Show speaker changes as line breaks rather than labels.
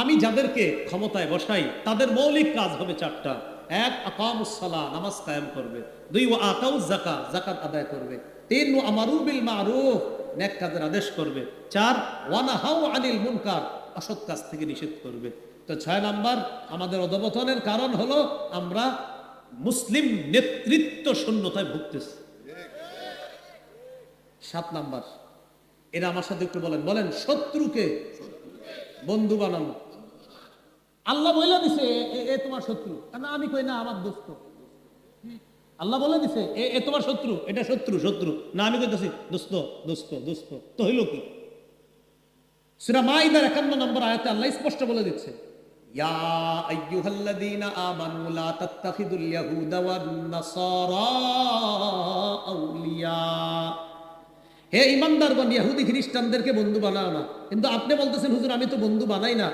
আমি যাদেরকে ক্ষমতায় বসাই তাদের মৌলিক কাজ হবে চারটা। এক, আকামুস সালাহ, নামাজ কায়েম করবে। দুই, ওয়া আতাউজ যাকাত, যাকাত আদায় করবে। তিন, ওয়া আমারু বিল মারুফ, নেক কাজের আদেশ করবে। চার, ওয়া নাহাউ আনিল মুনকার, অসৎ কাজ থেকে নিষেধ করবে। তো 6 নাম্বার আমাদের অধঃপতনের কারণ হলো আমরা মুসলিম নেতৃত্ব শূন্যতায় ভুগতেছি। 7 নাম্বার, এরা আমার সাথে একটু বলেন, বলেন শত্রুকে বন্ধু বানানো। আল্লাহ বলে দিছে এ তোমার শত্রু, না আমি কই না আমার দোস্ত। আল্লাহ বলে দিছে এ তোমার শত্রু, এটা শত্রু শত্রু, না আমি কইতাছি দোস্ত দোস্ত দোস্ত। তো হইল কি? সূরা মাইদার 51 নম্বর আয়াতে আল্লাহ স্পষ্ট বলে দিচ্ছে, ইয়া আইয়ুহাল্লাযীনা আমানু লা তাত্তাখিদুল ইয়াহুদা ওয়ান নাসারা আউলিয়া। হে ঈমানদারগণ, ইহুদি খ্রিস্টানদেরকে বন্ধু বানাও না। কিন্তু আপনি বলতেছেন হুজুর আমি তো বন্ধু বানাই না।